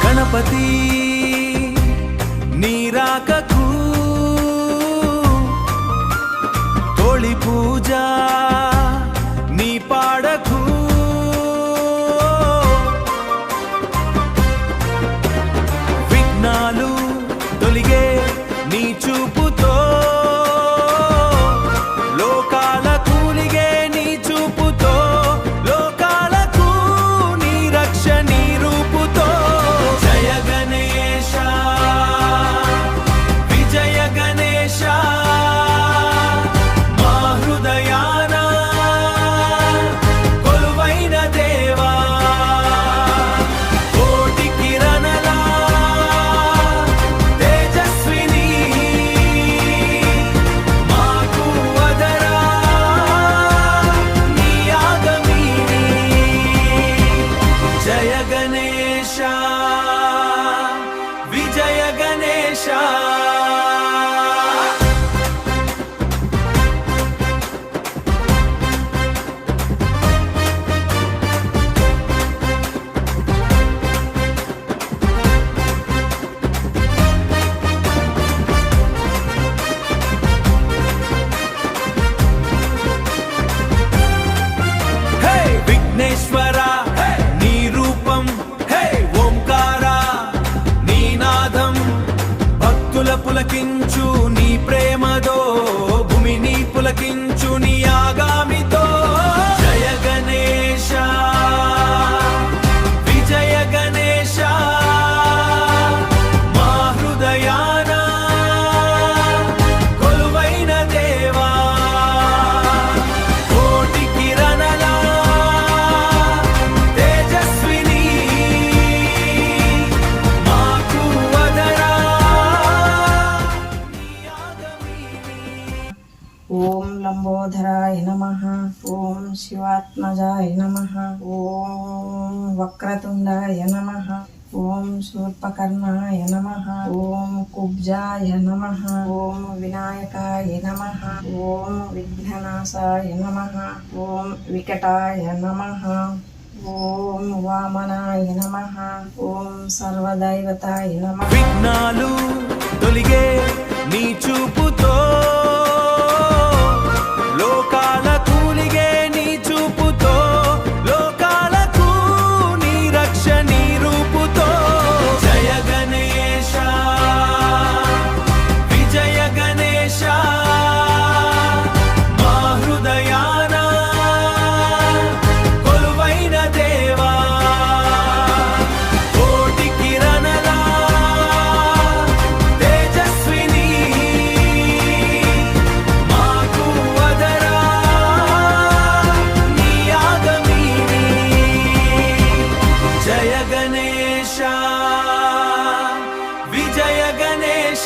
గణపతి నీరాకకు తొలి పూజ నీ పాడకు విఘ్నాలు తొలిగే నీ చూపుతో లోకాల కూలిగే నీ చూపుతో లోకాలకు నీ రక్ష నీ రూపుతో జయ గణేశ విజయ గణేశ మా హృదయాన కొలువైన దేవా కోటి కిరణల తేజస్విని మాకు వదరా నీ ఆగమిని జయ గణేశ విజయ గణేశ హే విఘ్నేశ్వర నీ రూపం హే ఓంకార నీ నాదం భక్తుల పులకించు నీ ప్రేమదో భూమిని పులకించు నీ ఆగామితో జయ గణేశ విజయ గణేశ మా హృదయాన కొలువైన దేవా కోటి కిరణల తేజస్విని మాకు వదరా నీ ఆగమిని ఓం లంబోదరాయ నమః. ఓం శివాత్మజాయ నమః. ఓం వక్రతుండాయ నమః. ఓం శూర్పకర్ణాయ నమః. ఓం కుబ్జాయ నమః. ఓం వినాయకాయ నమః. ఓం విఘ్ననాశాయ నమః. ఓం వికటాయ నమః. ఓం వామనాయ నమః. ఓం సర్వదైవతాయ నమః. విఘ్నాలు తొలిగే నీ చూపుతో లోకాల కూలిగే నీ చూపుతో లోకాలకు నీ రక్ష నీ రూపుతో జయ గణేశ విజయ గణేశ మా హృదయాన కొలువైన దేవా కోటి కిరణల తేజస్విని మాకు వదరా నీ ఆగమిని జయ గణేశ విజయ గణేశ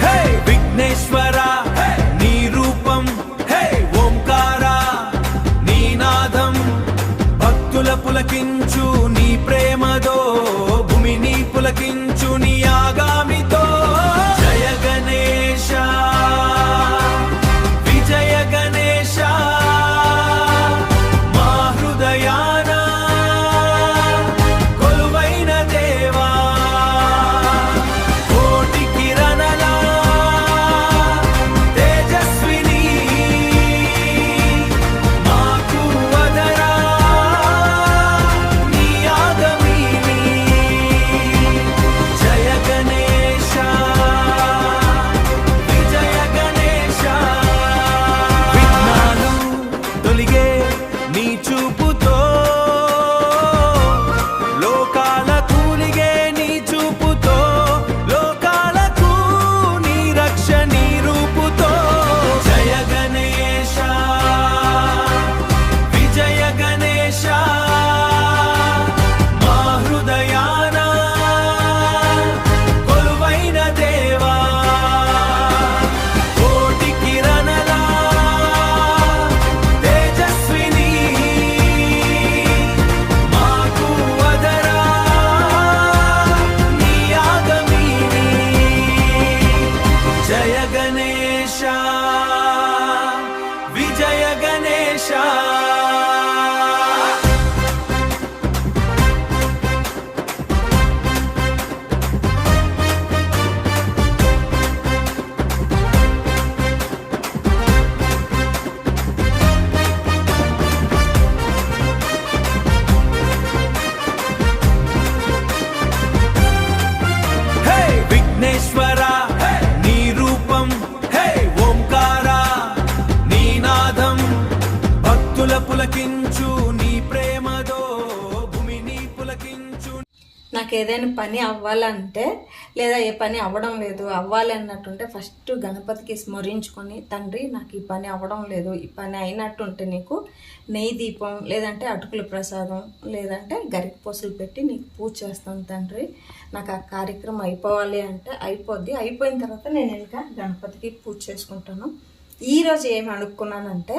హే విఘ్నేశ్వర నీ రూపం హే ఓంకార నీ నాదం భక్తుల పులకించు నీ ప్రేమదో భూమిని పులకించు నీ ఆగామితో జయ గణేశ విజయ గణేశ మా హృదయాన కొలువైన దేవా కోటి కిరణల తేజస్విని మాకు వదరా నీ గణేశ హే విఘ్నేశ్వర నీ రూపం హే ఓంకార నీ నాదం భక్తుల పులకించు నీ ప్రేమదో భూమిని పులకించు. నాకు ఏదైనా పని అవ్వాలంటే లేదా ఏ పని అవ్వడం లేదు అవ్వాలి అన్నట్టుంటే ఫస్ట్ గణపతికి స్మరించుకొని, తండ్రి నాకు ఈ పని అవ్వడం లేదు, ఈ పని అయినట్టుంటే నీకు నెయ్యి దీపం లేదంటే అటుకుల ప్రసాదం లేదంటే గరిక పూసలు పెట్టి నీకు పూజ చేస్తాను తండ్రి. నాకు ఆ కార్యక్రమం అయిపోవాలి అంటే అయిపోద్ది. అయిపోయిన తర్వాత నేను ఇంకా గణపతికి పూజ చేసుకుంటాను. ఈరోజు ఏమి అనుకున్నానంటే,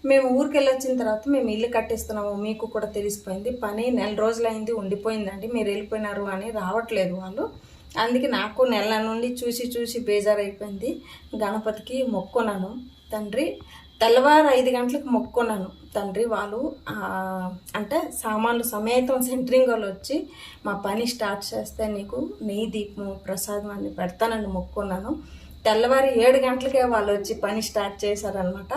మేము ఊరికి వెళ్ళొచ్చిన తర్వాత మేము ఇల్లు కట్టిస్తున్నాము, మీకు కూడా తెలిసిపోయింది. పని 4 రోజులైంది ఉండిపోయిందండి, మీరు వెళ్ళిపోయినారు అని రావట్లేదు వాళ్ళు. అందుకే నాకు నెల నుండి చూసి బేజారైపోయింది. గణపతికి మొక్కున్నాను తండ్రి. తెల్లవారు 5 గంటలకు మొక్కున్నాను తండ్రి. వాళ్ళు అంటే సామాన్లు సమేతం సెంటరింగ్ వాళ్ళు వచ్చి మా పని స్టార్ట్ చేస్తే నీకు నెయ్యి దీపం ప్రసాదం అని పెడతానని మొక్కున్నాను. తెల్లవారి 7 గంటలకే వాళ్ళు వచ్చి పని స్టార్ట్ చేశారనమాట.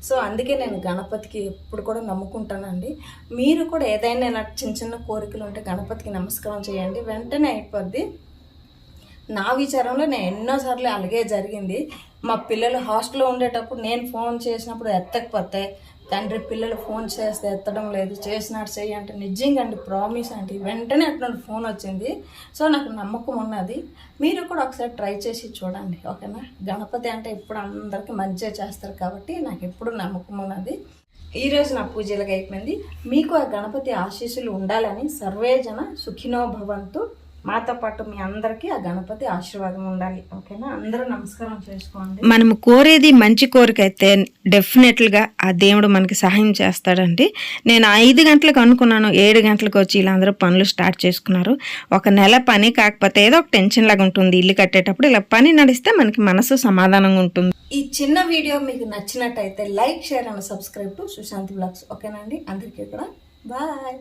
సో అందుకే నేను గణపతికి ఎప్పుడు కూడా నమ్ముకుంటానండి. మీరు కూడా ఏదైనా చిన్న కోరికలు ఉంటే గణపతికి నమస్కారం చేయండి, వెంటనే అయిపోద్ది. నా విచారంలో నేను ఎన్నోసార్లు అలాగే జరిగింది. మా పిల్లలు హాస్టల్లో ఉండేటప్పుడు నేను ఫోన్ చేసినప్పుడు ఎత్తకపోతే, తండ్రి పిల్లలు ఫోన్ చేస్తే ఎత్తడం లేదు, చేసినట్టు చెయ్యి అంటే నిజంగా అండి, ప్రామిస్ అండి, వెంటనే అట్లాంటి ఫోన్ వచ్చింది. సో నాకు నమ్మకం ఉన్నది. మీరు కూడా ఒకసారి ట్రై చేసి చూడండి, ఓకేనా. గణపతి అంటే ఎప్పుడు అందరికీ మంచిగా చేస్తారు కాబట్టి నాకు ఎప్పుడు నమ్మకం ఉన్నది. ఈరోజు నా పూజలుగా అయిపోయింది. మీకు ఆ గణపతి ఆశీస్సులు ఉండాలని సర్వేజన సుఖినో భవంతు. మాతో పాటు మీ అందరికీ ఆ గణపతి ఆశీర్వాదం ఉండాలి, ఓకేనా. అందరూ నమస్కారం చేసుకోండి. మనం కోరేది మంచి కోరిక అయితే డెఫినెట్గా ఆ దేవుడు మనకి సహాయం చేస్తాడండి. నేను 5 గంటలకు అనుకున్నాను, 7 గంటలకు వచ్చి ఇలా అందరూ పనులు స్టార్ట్ చేసుకున్నారు. ఒక నెల పని కాకపోతే ఏదో ఒక టెన్షన్ లాగా ఉంటుంది. ఇల్లు కట్టేటప్పుడు ఇలా పని నడిస్తే మనకి మనసు సమాధానంగా ఉంటుంది. ఈ చిన్న వీడియో మీకు నచ్చినట్టయితే like, share and subscribe to Sushanti blogs, ఓకేనండి. అందరికీ కూడా బాయ్.